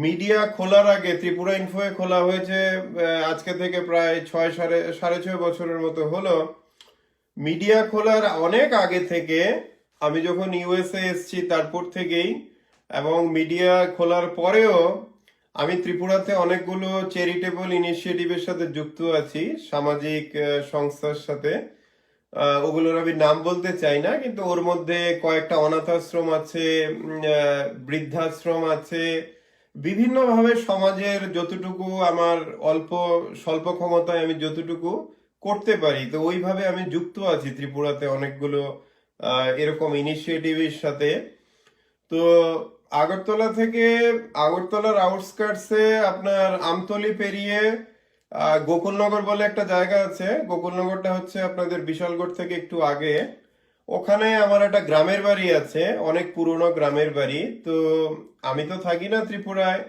Media খোলার আগে ত্রিপুরা ইনফোয়ে খোলা হয়েছে আজকে থেকে প্রায় সাড়ে ছয় বছরের মতো হলো। মিডিয়া খোলার অনেক আগে থেকে, আমি যখন ইউএসএ এসেছি তারপর থেকেই, এবং মিডিয়া খোলার পরেও আমি ত্রিপুরাতে অনেকগুলো চ্যারিটেবল ইনিশিয়েটিভের সাথে যুক্ত আছি, সামাজিক সংস্থার সাথে। ওগুলোর আমি নাম বলতে চাই না, কিন্তু ওর মধ্যে কয়েকটা অনাথ আশ্রম আছে, বৃদ্ধাশ্রম আছে। বিভিন্নভাবে সমাজের যতটুকু আমার অল্প স্বল্প ক্ষমতায় আমি যতটুকু করতে পারি, তো ওইভাবে আমি যুক্ত আছি ত্রিপুরাতে অনেকগুলো এরকম ইনিশিয়েটিভের সাথে। তো আগরতলা থেকে, আগরতলার আউটস্কার্টসে আপনার আমতলি পেরিয়ে গোকুলনগর বলে একটা জায়গা আছে। গোকুলনগরটা হচ্ছে আপনাদের বিশালগড় থেকে একটু আগে। ওখানে আমার একটা গ্রামের বাড়ি আছে, অনেক পুরনো গ্রামের বাড়ি। তো আমি তো থাকি না ত্রিপুরায়,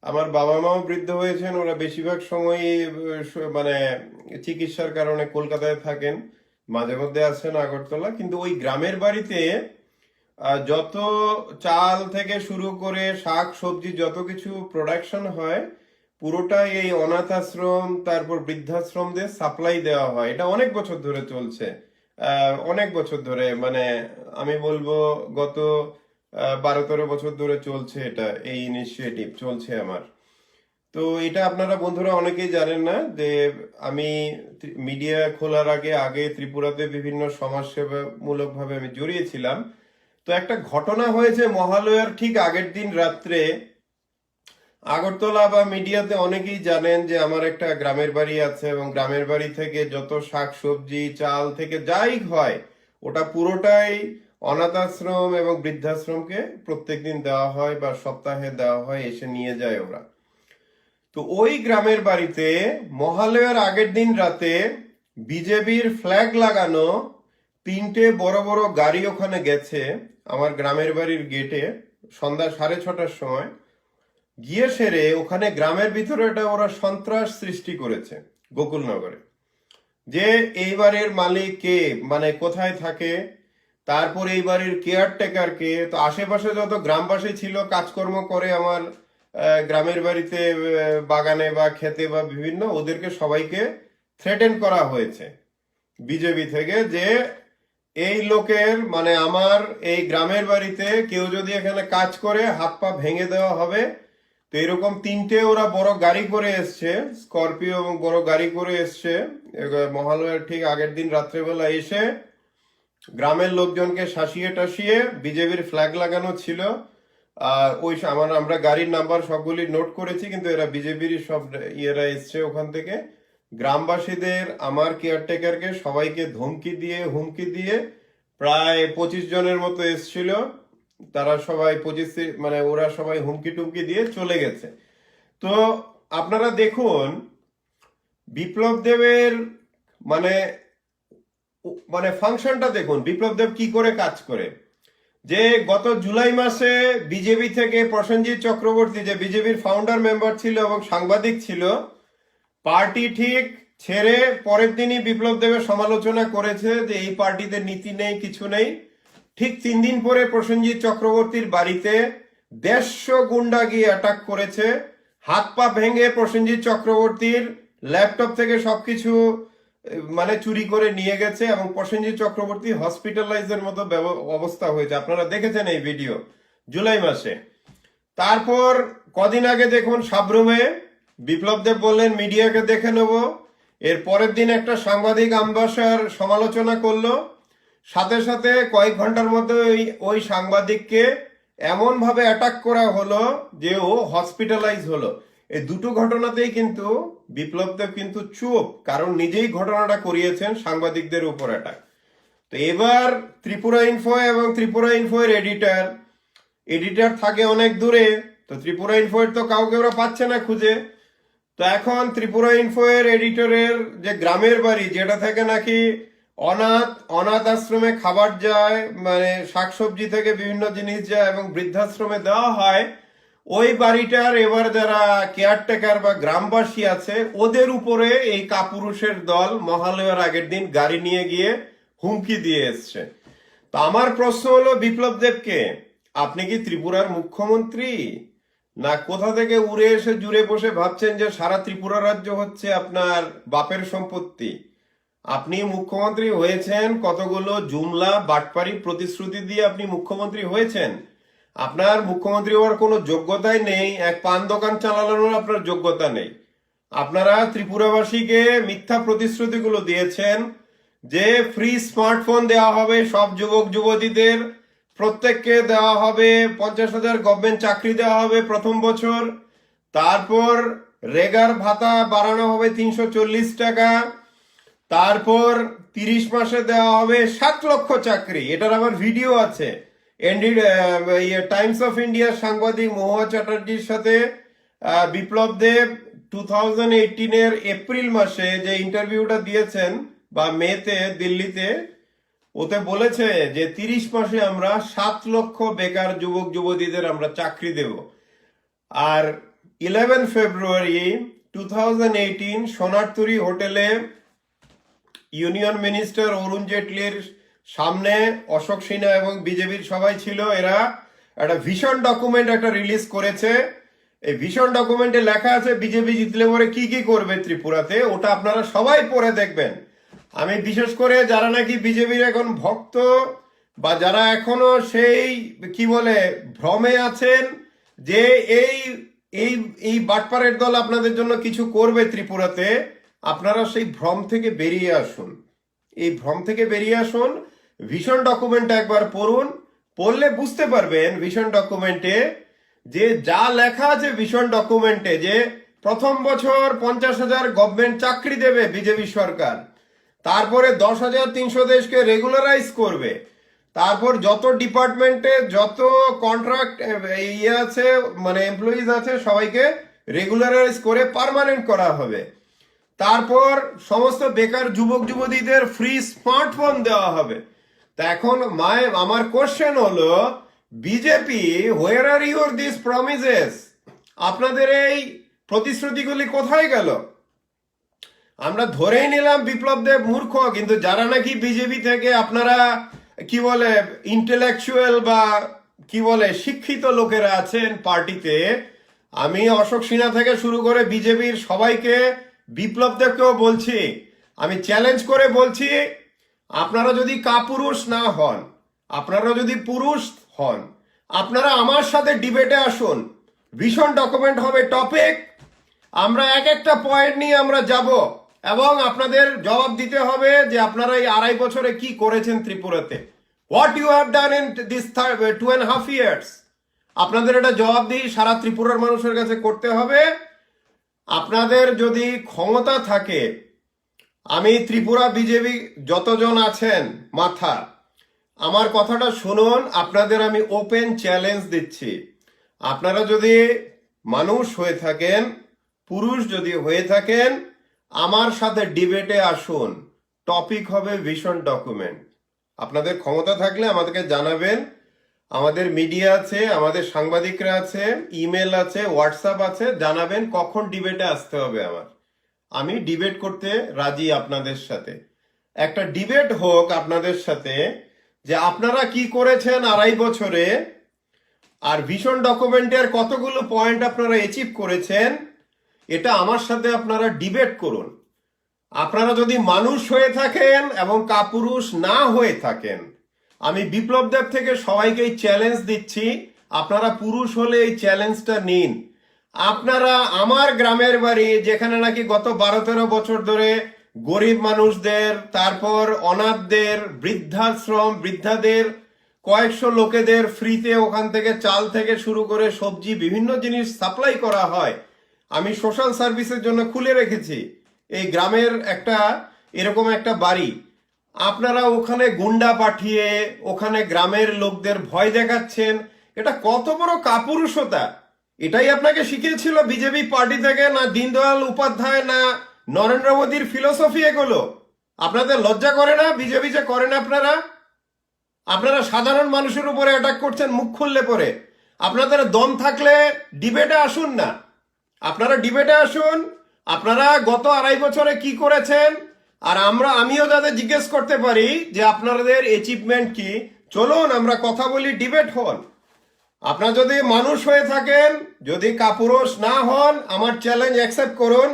আমার বাবা মাও বৃদ্ধ হয়েছেন, ওরা বেশিরভাগ সময়ই মানে চিকিৎসার কারণে কলকাতায় থাকেন, মাঝে মধ্যে আসেন আগরতলা। কিন্তু ওই গ্রামের বাড়িতে যত চাল থেকে শুরু করে শাক সবজি যত কিছু প্রোডাকশন হয়, পুরোটাই এই অনাথ আশ্রম তারপর বৃদ্ধাশ্রমদের সাপ্লাই দেওয়া হয়। এটা অনেক বছর ধরে চলছে, অনেক বছর ধরে, মানে আমি বলবো গত 12-13 বছর ধরে চলছে এটা, এই ইনিশিয়েটিভ চলছে আমার। তো এটা আপনারা বন্ধুরা অনেকেই জানেন না যে আমি মিডিয়া খোলার আগে আগে ত্রিপুরাতে বিভিন্ন সমাজসেবামূলক ভাবে আমি জড়িয়েছিলাম। তো একটা ঘটনা হয়েছে মহালয়ার ঠিক আগের দিন রাত্রে। আগরতলা বা মিডিয়াতে অনেকেই জানেন যে আমার একটা গ্রামের বাড়ি আছে, এবং গ্রামের বাড়ি থেকে যত শাক সবজি চাল থেকে যাই হয়, ওটা পুরোটাই অনাথ আশ্রম এবং বৃদ্ধাশ্রমকে প্রত্যেকদিন দেওয়া হয় বা সপ্তাহে দেওয়া হয়, এসে নিয়ে যায় ওরা। তো ওই গ্রামের বাড়িতে মহালয়ার আগের দিন রাতে বিজেপির ফ্ল্যাগ লাগানো 3টে বড় বড় গাড়ি ওখানে গেছে আমার গ্রামের বাড়ির গেটে সন্ধ্যা 6:30টার সময়। গিয়ে সেরে ওখানে গ্রামের ভিতরে এটা ওরা সন্ত্রাস সৃষ্টি করেছে গোকুলনগরে, যে এই বাড়ির মালিক কে, মানে কোথায় থাকে, তারপর এই বাড়ির কেয়ারটেকার কে। তো আশেপাশে যত গ্রামবাসী ছিল কাজকর্ম করে আমার গ্রামের বাড়িতে, বাগানে বা খেতে বা বিভিন্ন, ওদেরকে সবাইকে থ্রেটেন করা হয়েছে বিজেপি থেকে, যে এই লোকের, মানে আমার এই গ্রামের বাড়িতে কেউ যদি এখানে কাজ করে হাত পা ভেঙে দেওয়া হবে। তো এরকম 3টে ওরা বড় গাড়ি করে এসছে, স্করপিও এবং বড় গাড়ি করে এসছে মহালয়ার ঠিক আগের দিন রাত্রেবেলা এসে গ্রামের লোকজনকে শাসিয়ে টাসিয়ে, বিজেপির ফ্ল্যাগ লাগানো ছিল। আর ওই আমরা গাড়ির নাম্বার সবগুলি নোট করেছি, কিন্তু এরা বিজেপির সব ইয়েরা এসছে ওখান থেকে। গ্রামবাসীদের, আমার কেয়ারটেকারকে সবাইকে হুমকি দিয়ে প্রায় 25 জনের মতো এসছিল। তারা সবাই 25, মানে ওরা সবাই হুমকি টুমকি দিয়ে চলে গেছে। তো আপনারা দেখুন বিপ্লব দেবের মানে মানে ফাংশনটা দেখুন, বিপ্লব দেব কি করে কাজ করে। যে গত জুলাই মাসে বিজেপি থেকে প্রসেনজিৎ চক্রবর্তী, যে বিজেপির ফাউন্ডার মেম্বার ছিল এবং সাংবাদিক ছিল, পার্টি ঠিক ছেড়ে পরের দিনই বিপ্লব দেবের সমালোচনা করেছে যে এই পার্টিতে নীতি নেই, কিছু নেই। ঠিক 3 দিন পরে প্রসেনজিৎ চক্রবর্তীর বাড়িতে 150 গুন্ডা গিয়ে অ্যাটাক করেছে, হাত পা ভেঙে প্রসেনজিৎ চক্রবর্তীর ল্যাপটপ থেকে সবকিছু মানে চুরি করে নিয়ে গেছে, এবং প্রসেনজিৎ চক্রবর্তী হসপিটালাইজের মতো অবস্থা হয়েছে। আপনারা দেখেছেন এই ভিডিও জুলাই মাসে। তারপর কদিন আগে দেখুন সাবরুমে বিপ্লব দেব বললেন মিডিয়াকে দেখে নেব। এর পরের দিন একটা সাংবাদিক আমবাসার সমালোচনা করলো, সাথে সাথে কয়েক ঘন্টার মধ্যে ওই সাংবাদিককে এমন ভাবে অ্যাটাক করা হলো যে ও হসপিটালাইজ হলো। এই দুটো ঘটনাতেই কিন্তু বিপ্লব দেব কিন্তু চুপ, কারণ নিজেই ঘটনাটা করিয়েছেন সাংবাদিকদের উপর অ্যাটাক। তো এবার ত্রিপুরা ইনফো এবং ত্রিপুরা ইনফো এর এডিটর থাকে অনেক দূরে, তো ত্রিপুরা ইনফো এর তো কাউকে ওরা পাচ্ছে না খুঁজে। তো এখন ত্রিপুরা ইনফো এর এডিটরের যে গ্রামের বাড়ি, যেটা থেকে নাকি অনাথ আশ্রমে খাবার যায়, মানে শাকসবজি থেকে বিভিন্ন জিনিস যায় এবং বৃদ্ধাশ্রমে দেওয়া হয়, ওই বাড়িটার এবার যারা কেয়ারটেকার বা গ্রামবাসী আছে, ওদের উপরে এই কাপুরুষের দল মহালয়ার আগের দিন গাড়ি নিয়ে গিয়ে হুমকি দিয়ে এসছে। তো আমার প্রশ্ন হলো বিপ্লব দেবকে, আপনি কি ত্রিপুরার মুখ্যমন্ত্রী, না কোথা থেকে উড়ে এসে জুড়ে বসে ভাবছেন যে সারা ত্রিপুরা রাজ্য হচ্ছে আপনার বাপের সম্পত্তি? আপনি মুখ্যমন্ত্রী হয়েছেন কতগুলো জুমলা বাটপারি প্রতিশ্রুতি দিয়ে আপনি মুখ্যমন্ত্রী হয়েছেন। আপনার মুখ্যমন্ত্রী হওয়ার কোনো যোগ্যতাই নেই, এক পান দোকান চালানোর আপনার যোগ্যতা নেই। আপনারা ত্রিপুরাবাসীকে মিথ্যা প্রতিশ্রুতিগুলো দিয়েছেন যে ফ্রি স্মার্টফোন দেওয়া হবে সব যুবক যুবতীদের, প্রত্যেককে দেওয়া হবে 50,000 গভর্নমেন্ট চাকরি দেওয়া হবে প্রথম বছর, তারপর রেগার ভাতা বাড়ানো হবে 340 টাকা, তারপর 30 মাসে দেওয়া হবে 7 লক্ষ চাকরি। এটার আবার ভিডিও আছে। টাইমস অফ ইন্ডিয়ার সাংবাদিক মহুয়া চ্যাটার্জির সাথে বিপ্লব দেব 2018 এপ্রিল মাসে যে ইন্টারভিউটা দিয়েছেন বা মেতে দিল্লিতে, ওতে বলেছে যে 30 মাসে আমরা 7 লক্ষ বেকার যুবক যুবতীদের আমরা চাকরি দেব। আর 11 ফেব্রুয়ারি 2018 সোনারতুরি হোটেলে ইউনিয়ন মিনিস্টার অরুণ জেটলির সামনে অশোক সিনহা এবং বিজেপির সবাই ছিল। এরা একটা ভিশন ডকুমেন্ট একটা রিলিজ করেছে। এই ভিশন ডকুমেন্টে লেখা আছে বিজেপি জিতলে পরে কি কি করবে ত্রিপুরাতে, ওটা আপনারা সবাই পড়ে দেখবেন। আমি বিশেষ করে যারা নাকি বিজেপির এখন ভক্ত বা যারা এখনো সেই কি বলে ভ্রমে আছেন যে এই এই এই বাটপারের দল আপনাদের জন্য কিছু করবে ত্রিপুরাতে, আপনারা সেই ভ্রম থেকে বেরিয়ে আসুন। এই ভ্রম থেকে বেরিয়ে আসুন, ভিশন ডকুমেন্ট একবার পড়ুন। পড়লে বুঝতে পারবেন ভিশন ডকুমেন্টে যে যা লেখা আছে ভিশন ডকুমেন্টে, যে প্রথম বছর 50,000 গভর্নমেন্ট চাকরি দেবে বিজেপি সরকার, তারপরে 10,300 দেশকে রেগুলারাইজ করবে, তারপর যত ডিপার্টমেন্টে যত কন্ট্রাক্ট ইয়ে আছে মানে এমপ্লয়িজ আছে সবাইকে রেগুলারাইজ করে পার্মানেন্ট করা হবে, তারপর সমস্ত বেকার যুবক যুবতীদের ফ্রি স্মার্টফোন দেওয়া হবে। তা এখন আমার কোশ্চেন হলো BJP, where are your this promises? আপনাদের এই প্রতিশ্রুতিগুলি কোথায় গেল? আমরা ধরেই নিলাম বিপ্লব দেব মূর্খ, কিন্তু যারা নাকি বিজেপি থেকে আপনারা কি বলে ইন্টেলেকচুয়াল বা কি বলে শিক্ষিত লোকেরা আছেন পার্টিতে, আমি অশোক সিনহা থেকে শুরু করে বিজেপির সবাইকে, বিপ্লব দেবকেও বলছি, আমি চ্যালেঞ্জ করে বলছি, আপনারা যদি কাপুরুষ না হন, আপনারা যদি পুরুষ হন, আপনারা আমার সাথে ডিবেটে আসুন। ভিশন ডকুমেন্ট হবে টপিক, আমরা এক একটা পয়েন্ট নিয়ে আমরা যাব এবং আপনাদের জবাব দিতে হবে যে আপনারা এই 2.5 বছরে কি করেছেন ত্রিপুরাতে, what you have done in this 2.5 years। আপনাদের এটা জবাব দিয়ে সারা ত্রিপুরার মানুষের কাছে করতে হবে। আপনাদের যদি ক্ষমতা থাকে, আমি ত্রিপুরা বিজেপি যতজন আছেন মাথা, আমার কথাটা শুনুন, আপনাদের আমি ওপেন চ্যালেঞ্জ দিচ্ছি। আপনারা যদি মানুষ হয়ে থাকেন, পুরুষ যদি হয়ে থাকেন, আমার সাথে ডিবেটে আসুন। টপিক হবে ভিশন ডকুমেন্ট। আপনাদের ক্ষমতা থাকলে আমাদেরকে জানাবেন। আমাদের মিডিয়া আছে, আমাদের সাংবাদিকরা আছে, ইমেল আছে, হোয়াটসঅ্যাপ আছে, জানাবেন কখন ডিবেটে আসতে হবে আমি ডিবেট করতে রাজি আপনাদের সাথে। একটা ডিবেট হোক আপনাদের সাথে যে আপনারা কি করেছেন 2.5 বছরে, আর ভিশন ডকুমেন্টের কতগুলো পয়েন্ট আপনারা অ্যাচিভ করেছেন, এটা আমার সাথে আপনারা ডিবেট করুন। আপনারা যদি মানুষ হয়ে থাকেন এবং কাপুরুষ না হয়ে থাকেন, আমি বিপ্লব দেব থেকে সবাইকে চ্যালেঞ্জ দিচ্ছি, আপনারা পুরুষ হলে এই চ্যালেঞ্জটা নিন। আপনারা আমার গ্রামের বাড়ি, যেখানে নাকি গত 12-13 বছর ধরে গরিব মানুষদের, তারপর অনাথদের, বৃদ্ধাশ্রম বৃদ্ধাদের, কয়েকশো লোকেদের ফ্রিতে ওখান থেকে চাল থেকে শুরু করে সবজি বিভিন্ন জিনিস সাপ্লাই করা হয়, আমি সোশ্যাল সার্ভিসের জন্য খুলে রেখেছি এই গ্রামের এরকম একটা বাড়ি। আপনারা ওখানে গুন্ডা পাঠিয়ে ওখানে গ্রামের লোকদের ভয় দেখাচ্ছেন, এটা কত বড় কাপুরুষতা! এটাই আপনাকে শিখিয়েছিল বিজেপি পার্টি থেকে, না দীনদয়াল উপাধ্যায়, না নরেন্দ্র মোদীর ফিলোসফি এগুলো? আপনাদের লজ্জা করে না বিজেপি যে করেন? আপনারা সাধারণ মানুষের উপরে অ্যাটাক করছেন মুখ খুললে পরে। আপনাদের দম থাকলে ডিবেটে আসুন না, আপনারা ডিবেটে আসুন। আপনারা গত 2.5 বছরে কি করেছেন, আর আমিও যাদের জিজ্ঞেস করতে পারি যে আপনাদের অ্যাচিভমেন্ট কি, চলুন আমরা কথা বলি, ডিবেট হন। আপনারা যদি মানুষ হয়ে থাকেন, যদি কাপুরুষ না হন, আমার চ্যালেঞ্জ অ্যাকসেপ্ট করুন।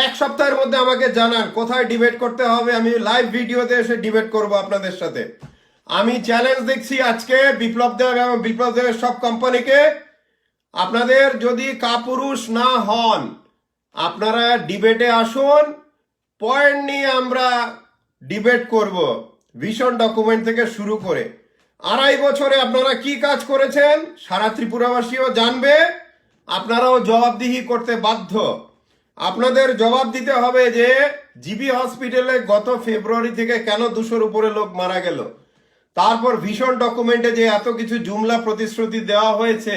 এক সপ্তাহের মধ্যে আমাকে জানান কোথায় ডিবেট করতে হবে, আমি লাইভ ভিডিওতে এসে ডিবেট করব আপনাদের সাথে। আমি চ্যালেঞ্জ দেখছি আজকে বিপ্লব দেব এবং বিপ্লব দেবের সব কোম্পানিকে, আপনাদের যদি কাপুরুষ না হন, আপনারা ডিবেটে আসুন, পয়েন্ট নিয়ে আমরা ডিবেট করব। ভিশন ডকুমেন্ট থেকে শুরু করে 2.5 বছরে আপনারা কি কাজ করেছেন সারা ত্রিপুরাবাসীও জানবে, আপনারাও জবাবদিহি করতে বাধ্য। আপনাদের জবাব দিতে হবে যে জিবি হসপিটালে গত ফেব্রুয়ারি থেকে কেন 200-র উপরে লোক মারা গেল, তারপর ভিশন ডকুমেন্টে যে এত কিছু জুমলা প্রতিশ্রুতি দেওয়া হয়েছে,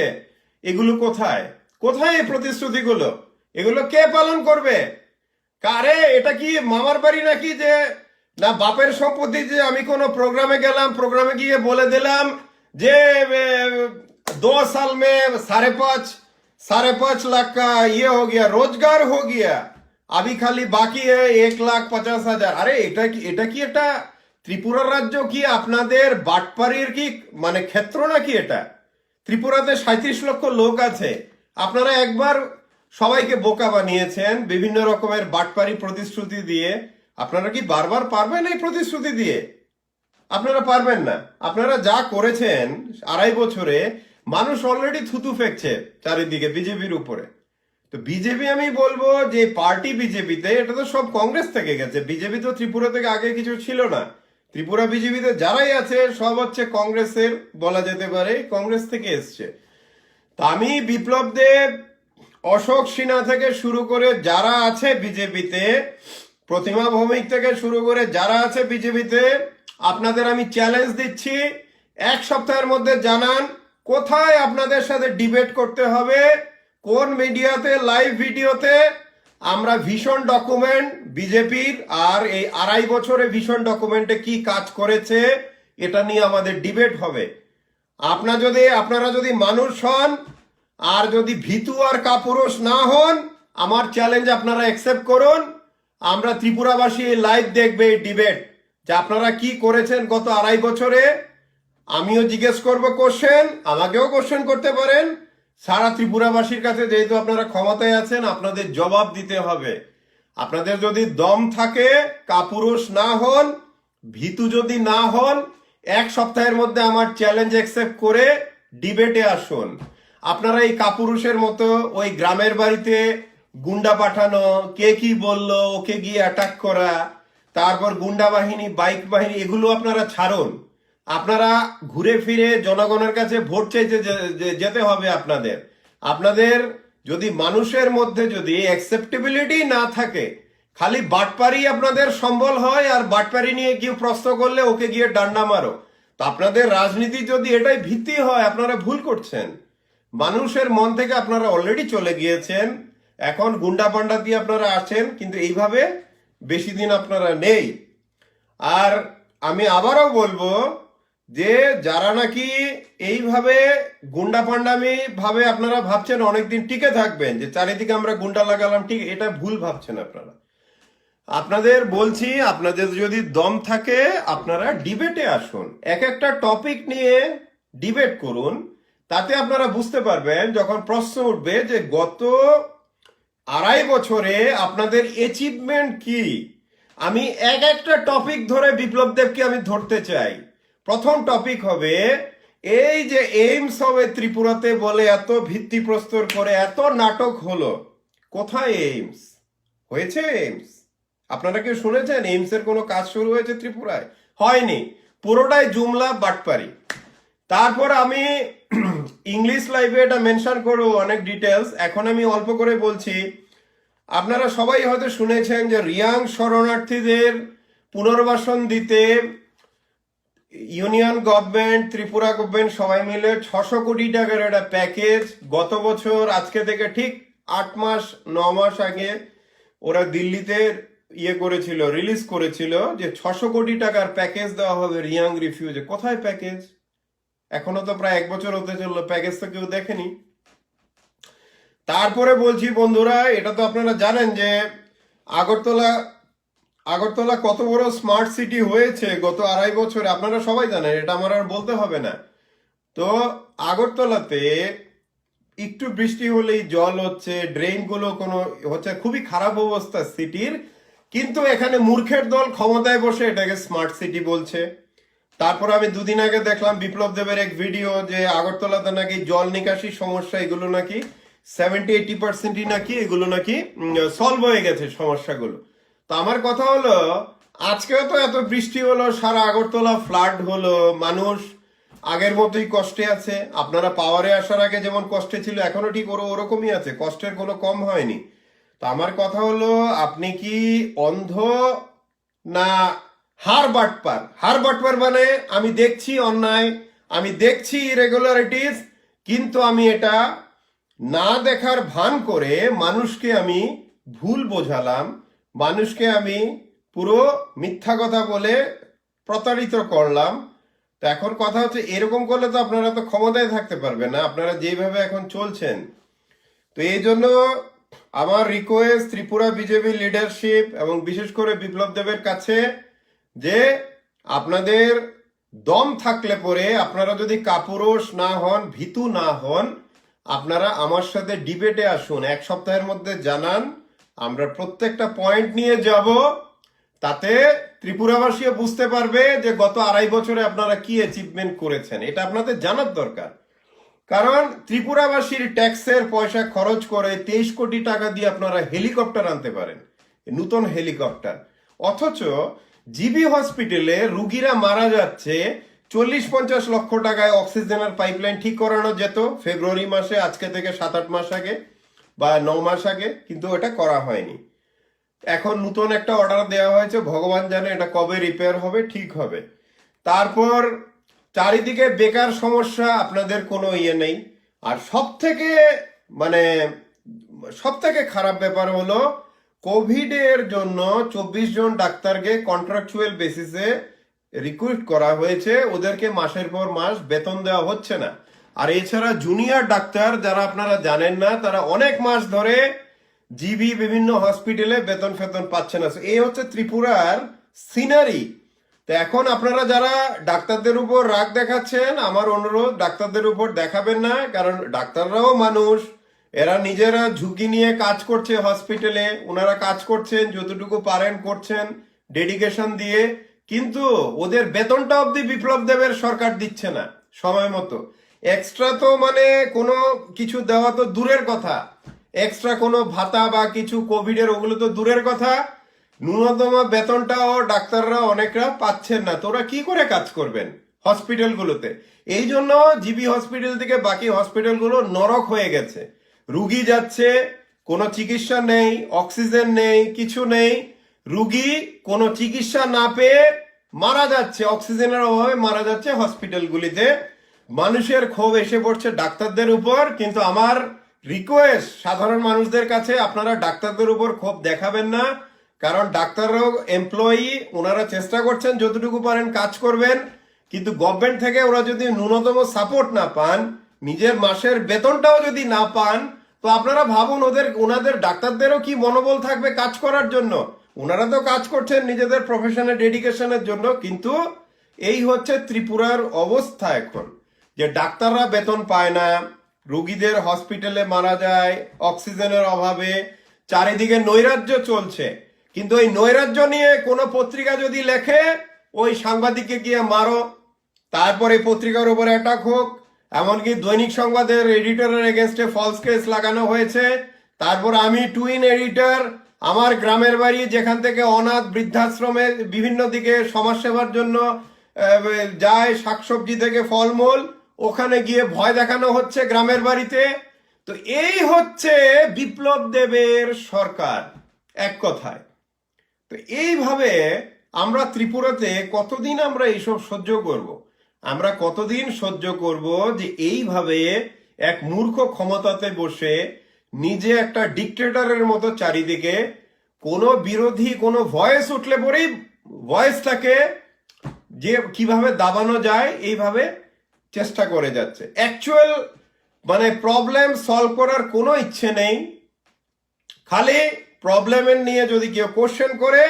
এগুলো কোথায়? কোথায় এই প্রতিশ্রুতিগুলো? এগুলো কে পালন করবে? কারে? এটা কি মামার বাড়ি নাকি যে না বাপের সম্পত্তি? যে আমি কোনো প্রোগ্রামে গেলাম, প্রোগ্রামে গিয়ে বলে দিলাম যে 2 साल में 5.5 लाख का ये हो गया, रोजगार हो गया, अभी खाली बाकी है 1,50,000। আরে এটা কি এটা ত্রিপুরা রাজ্য কি আপনাদের বাটপাড়ির কি মানে ক্ষেত্র নাকি? এটা ত্রিপুরাতে 37 লক্ষ লোক আছে, আপনারা একবার সবাইকে বোকা বানিয়েছেন বিভিন্ন রকমের বাটপাড়ি প্রতিশ্রুতি দিয়ে। আপনারা কি বারবার পারবেন এই প্রতিশ্রুতি দিয়ে? আপনারা পারবেন না। আপনারা যা করেছেন 2.5 বছরে, মানুষ অলরেডি থুতু ফেকছে চারিদিকে বিজেপির উপরে। তো বিজেপি, আমি বলবো যে পার্টি বিজেপিতে, এটা তো সব কংগ্রেস থেকে গেছে। বিজেপি তো ত্রিপুরা থেকে আগে কিছু ছিল না। ত্রিপুরা বিজেপিতে যারাই আছে সব হচ্ছে কংগ্রেসের, বলা যেতে পারে কংগ্রেস থেকে এসছে। তা আমি বিপ্লব দেব, অশোক সিনহা থেকে শুরু করে যারা আছে বিজেপিতে, প্রতিমা ভৌমিক থেকে শুরু করে যারা আছে বিজেপিতে, আপনাদের আমি চ্যালেঞ্জ দিচ্ছি, 1 সপ্তাহের মধ্যে জানান কোথায় আপনাদের সাথে ডিবেট করতে হবে, কোন মিডিয়াতে, লাইভ ভিডিওতে। আমরা ভিশন ডকুমেন্ট বিজেপির আর এই 2.5 বছরে ভিশন ডকুমেন্টে কি কাজ করেছে এটা নিয়ে আমাদের ডিবেট হবে। আপনারা যদি মানুষ হন আর যদি ভীতু আর কাপুরুষ না হন, আমার চ্যালেঞ্জ আপনারা অ্যাকসেপ্ট করুন। আমরা ত্রিপুরাবাসী লাইভ দেখবে এই ডিবেট, যে আপনারা কি করেছেন গত 2.5 বছরে। আমিও জিজ্ঞেস করব কোশ্চেন, আমাকেও কোশ্চেন করতে পারেন। সারা ত্রিপুরাবাসীর কাছে যেহেতু আপনারা ক্ষমতায় আছেন, আপনাদের জবাব দিতে হবে। আপনাদের যদি দম থাকে, কাপুরুষ না হন, ভীতু যদি না হন, 1 সপ্তাহের মধ্যে আমার চ্যালেঞ্জ অ্যাকসেপ্ট করে ডিবেটে আসুন। আপনারা এই কাপুরুষের মতো ওই গ্রামের বাড়িতে গুন্ডা পাঠানো, কে কি বললো, ওকে গিয়ে অ্যাটাক করা, তারপর গুন্ডা বাহিনী, বাইক বাহিনী, এগুলো আপনারা ছাড়ুন। আপনারা ঘুরে ফিরে জনগণের কাছে ভোট চাইতে যেতে হবে আপনাদের যদি মানুষের মধ্যে যদি অ্যাকসেপ্টেবিলিটি না থাকে, খালি বাটপারি আপনাদের সম্বল হয়, আর বাটপারি নিয়ে কেউ প্রশ্ন করলে ওকে গিয়ে ডান্ডা মারো, তো আপনাদের রাজনীতি যদি এটাই ভিত্তি হয়, আপনারা ভুল করছেন। মানুষের মন থেকে আপনারা অলরেডি চলে গিয়েছেন, এখন গুন্ডা পান্ডা দিয়ে আপনারা আছেন, কিন্তু এইভাবে বেশি দিন আপনারা নেই। আর আমি আবারও বলবো যে যারা নাকি এইভাবে গুন্ডা পান্ডামি ভাবে আপনারা ভাবছেন অনেকদিন টিকে থাকবেন, যে চারিদিকে আমরা গুন্ডা লাগালাম, ঠিক এটা ভুল ভাবছেন আপনারা। আপনাদের বলছি, আপনাদের যদি দম থাকে আপনারা ডিবেটে আসুন, একটা টপিক নিয়ে ডিবেট করুন। তাতে আপনারা বুঝতে পারবেন, যখন প্রশ্ন উঠবে যে গত 2.5 বছরে আপনাদের অ্যাচিভমেন্ট কি। আমি একটা টপিক ধরে বিপ্লব দেবকে আমি ধরতে চাই। প্রথম টপিক হবে এই যে এইমস হবে ত্রিপুরাতে বলে এত ভিত্তিপ্রস্তর করে এত নাটক হলো, কোথায় এইমস হয়েছে? এইমস আপনারা কেউ শুনেছেন এইমসের কোনো কাজ শুরু হয়েছে ত্রিপুরায়? হয়নি, পুরোটাই জুমলা বাটপারি। তারপর আমি ইংলিশ লাইভে এটা মেনশন করবো অনেক ডিটেলস, এখন আমি অল্প করে বলছি। আপনারা সবাই হয়তো শুনেছেন যে রিয়াং শরণার্থীদের পুনর্বাসন দিতে ইউনিয়ন গভর্নমেন্ট, ত্রিপুরা গভর্নমেন্ট সবাই মিলে 600 কোটি টাকার একটা প্যাকেজ গত বছর আজকে থেকে ঠিক 8-9 মাস আগে ওরা দিল্লিতে রিলিজ করেছিল যে 600 কোটি টাকার প্যাকেজ দেওয়া হবে রিয়াং রিফিউজে। কোথায় প্যাকেজ? এখনো তো প্রায় 1 বছর হতে চললো, প্যাকেজ তো কেউ দেখেনি। তারপরে বলছি বন্ধুরা, এটা তো আপনারা জানেন যে আগরতলা কত বড় স্মার্ট সিটি হয়েছে গত 2.5 বছরে, আপনারা সবাই জানেন, এটা আমার আর বলতে হবে না। তো আগরতলাতে একটু বৃষ্টি হলেই জল হচ্ছে, ড্রেনগুলো কোনো হচ্ছে, খুবই খারাপ অবস্থা সিটির। কিন্তু এখানে মূর্খের দল ক্ষমতায় বসে এটাকে স্মার্ট সিটি বলছে। তারপর আমি দুদিন আগে দেখলাম বিপ্লব দেবের এক ভিডিও যে আগরতলাতে নাকি জল নিকাশি সমস্যা, এগুলো নাকি 70-80% নাকি এগুলো নাকি সলভ হয়ে গেছে সমস্যাগুলো। তো আমার কথা হলো, আজকেও তো এত বৃষ্টি হলো, সারা আগরতলা ফ্লাড হলো, মানুষ আগের মতোই কষ্টে আছে। আপনারা পাওয়ারে আসার আগে যেমন কষ্টে ছিল, এখনো ঠিক ওরকমই আছে, কষ্টের কোনো কম হয়নি। তো আমার কথা হলো, আপনি কি অন্ধ না হার বাটপার মানে আমি দেখছি অন্যায়, আমি দেখছি ইরেগুলারিটিস, কিন্তু আমি এটা না দেখার ভান করে মানুষকে আমি ভুল বোঝালাম, মানুষকে আমি পুরো মিথ্যা কথা বলে প্রতারিত করলাম। তো এখন কথা হচ্ছে, এরকম করলে তো আপনারা তো ক্ষমতায় থাকতে পারবেন না, আপনারা যেভাবে এখন চলছেন। তো এই জন্য আমার রিকোয়েস্ট ত্রিপুরা বিজেপি লিডারশিপ এবং বিশেষ করে বিপ্লব দেবের কাছে, যে আপনাদের দম থাকলে পরে, আপনারা যদি কাপুরুষ না হন, ভীতু না হন, আপনারা আমার সাথে ডিবেটে আসুন, এক সপ্তাহের মধ্যে জানান, আমরা প্রত্যেকটা পয়েন্ট নিয়ে যাব। তাতে ত্রিপুরাবাসীও বুঝতে পারবে যে গত 2.5 বছরে আপনারা কি অ্যাচিভমেন্ট করেছেন, এটা আপনাদের জানার দরকার। কারণ ত্রিপুরাবাসীর ট্যাক্সের পয়সা খরচ করে 23 কোটি টাকা দিয়ে আপনারা হেলিকপ্টার আনতে পারেন, নতুন হেলিকপ্টার। অথচ জিবি হসপিটালে রুগীরা মারা যাচ্ছে, 40-50 লক্ষ টাকায় অক্সিজেনের পাইপলাইন ঠিক করানো যেত ফেব্রুয়ারি মাসে, আজকে থেকে 7-8 মাস আগে বা 9 মাস আগে, কিন্তু এটা করা হয়নি। এখন নতুন একটা অর্ডার দেওয়া হয়েছে, ভগবান জানে এটা কবে রিপেয়ার হবে, ঠিক হবে। তারপর চারিদিকে বেকার সমস্যা, আপনাদের কোনো ইয়ে নেই। আর সব থেকে খারাপ ব্যাপার হলো, কোভিডের জন্য 24 জন ডাক্তারকে কন্ট্রাকচুয়াল বেসিসে রিক্রুট করা হয়েছে, ওদেরকে মাসের পর মাস বেতন দেওয়া হচ্ছে না। আর এছাড়া জুনিয়র ডাক্তার যারা আপনারা জানেন না, তারা অনেক মাস ধরে জিবি বিভিন্ন হসপিটালে বেতন ফেতন পাচ্ছে না। এই হচ্ছে ত্রিপুরার সিনারি। তো এখন আপনারা যারা ডাক্তারদের উপর রাগ দেখাচ্ছেন, আমার অনুরোধ, ডাক্তারদের উপর দেখাবেন না, কারণ ডাক্তাররাও মানুষ, এরা নিজেরা ঝুঁকি নিয়ে কাজ করছে হসপিটালে, ওনারা কাজ করছেন যতটুকু পারেন, করছেন ডেডিকেশন দিয়ে, কিন্তু ওদের বেতনটা অবধি বিপ্লব দেবের সরকার দিচ্ছে না সময় মতো। এক্সট্রা তো কোনো কিছু দেওয়া তো দূরের কথা, এক্সট্রা কোনো ভাতা বা কিছু কোভিডের ওগুলো তো দূরের কথা, ন্যূনতম বেতনটাও ডাক্তাররা অনেকরা পাচ্ছেন না। তোরা কি করে কাজ করবেন হসপিটালগুলোতে? এই জন্য জিবি হসপিটাল থেকে বাকি হসপিটালগুলো নরক হয়ে গেছে। রুগী যাচ্ছে, কোনো চিকিৎসা নেই, অক্সিজেন নেই, কিছু নেই, রুগী কোনো চিকিৎসা না পেয়ে মারা যাচ্ছে, অক্সিজেনের অভাবে মারা যাচ্ছে হসপিটালগুলিতে। মানুষের ক্ষোভ এসে পড়ছে ডাক্তারদের উপর। কিন্তু আমার রিকোয়েস্ট সাধারণ মানুষদের কাছে, আপনারা ডাক্তারদের উপর ক্ষোভ দেখাবেন না, কারণ ডাক্তাররাও এমপ্লয়ি, ওনারা চেষ্টা করছেন যতটুকু পারেন কাজ করবেন, কিন্তু গভর্নমেন্ট থেকে ওরা যদি ন্যূনতম সাপোর্ট না পান, নিজের মাসের বেতনটাও যদি না পান, তো আপনারা ভাবুন ওনাদের ডাক্তারদেরও কি মনোবল থাকবে কাজ করার জন্য। ওনারা তো কাজ করছেন নিজেদের প্রফেশনের ডেডিকেশনের জন্য, কিন্তু এই হচ্ছে ত্রিপুরার অবস্থা এখন, যে ডাক্তাররা বেতন পায় না, রোগীদের হসপিটালে মারা যায় অক্সিজেনের অভাবে, চারিদিকে নৈরাজ্য চলছে। কিন্তু এই নৈরাজ্য নিয়ে কোনো পত্রিকা যদি লেখে, ওই সাংবাদিককে গিয়ে মারো, তারপরে পত্রিকার উপর অ্যাটাক হোক, এমনকি দৈনিক সংবাদের এডিটরের এগেনস্টে ফলস কেস লাগানো হয়েছে। তারপর আমি টুইন এডিটর, আমার গ্রামের বাড়ি যেখান থেকে অনাথ বৃদ্ধাশ্রমে বিভিন্ন দিকে সমাজসেবার জন্য যায়, শাকসবজি থেকে ফলমূল, ওখানে গিয়ে ভয় দেখানো হচ্ছে গ্রামের বাড়িতে। তো এই হচ্ছে বিপ্লব দেবের সরকার এক কথায়। তো এইভাবে আমরা ত্রিপুরাতে কতদিন আমরা এইসব সহ্য করব? আমরা কতদিন সহ্য করব যে এইভাবে এক মূর্খ ক্ষমতাতে বসে নিজে একটা ডিক্টেটরের মতো চারিদিকে কোনো বিরোধী কোনো ভয়েস উঠলে পরেই ভয়েসটাকে যে কিভাবে দাবানো যায় এইভাবে চেষ্টা করে যাচ্ছে। অ্যাকচুয়াল প্রবলেম সলভ করার কোনো ইচ্ছে নেই, খালি প্রবলেমের নিয়ে যদি কেউ কোশ্চেন করে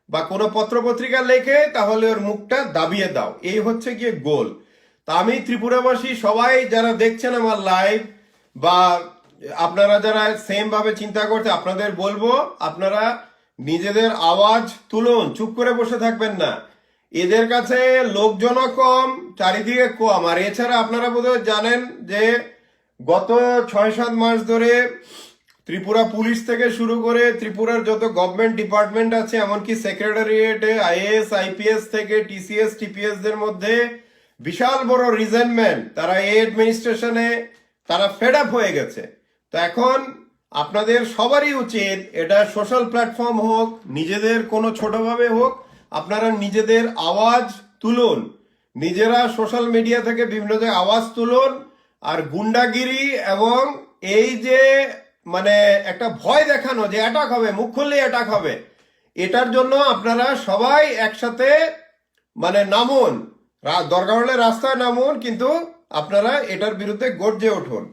বা কোনো পত্রপত্রিকা লেখে, তাহলে ওর মুখটা দাবিয়ে দাও, এই হচ্ছে গিয়ে গোল। তা আমি ত্রিপুরাবাসী সবাই যারা দেখছেন আমার লাইভ, বা আপনারা যারা সেম ভাবে চিন্তা করতে, আপনাদের বলবো আপনারা নিজেদের আওয়াজ তুলুন, চুপ করে বসে থাকবেন না। এদের কাছে লোকজনও কম, চারিদিকে কম। আর এছাড়া আপনারা বোধহয় জানেন যে গত 6-7 মাস ধরে ত্রিপুরা পুলিশ থেকে শুরু করে ত্রিপুরার যত গভর্নমেন্ট ডিপার্টমেন্ট আছে, এমনকি সেক্রেটারিয়েটে আইএএস আইপিএস থেকে টিসিএস টিপিএস দের মধ্যে বিশাল বড় রিজেন্টমেন্ট। তারা এই অ্যাডমিনিস্ট্রেশনে তারা ফেড আপ হয়ে গেছে। তো এখন আপনাদের সবারই উচিত, এটা সোশ্যাল প্ল্যাটফর্ম হোক, নিজেদের কোনো ছোটভাবে হোক, আপনারা নিজেদের আওয়াজ তুলুন, নিজেরা সোশ্যাল মিডিয়া থেকে বিভিন্ন জায়গায় আওয়াজ তুলুন। আর গুন্ডাগিরি এবং এই যে মানে একটা ভয় দেখানো যে অ্যাটাক হবে, মুখ খুললেই অ্যাটাক হবে, এটার জন্য আপনারা সবাই একসাথে মানে নামুন, দরকার হলে রাস্তায় নামুন, কিন্তু আপনারা এটার বিরুদ্ধে গর্জে উঠুন।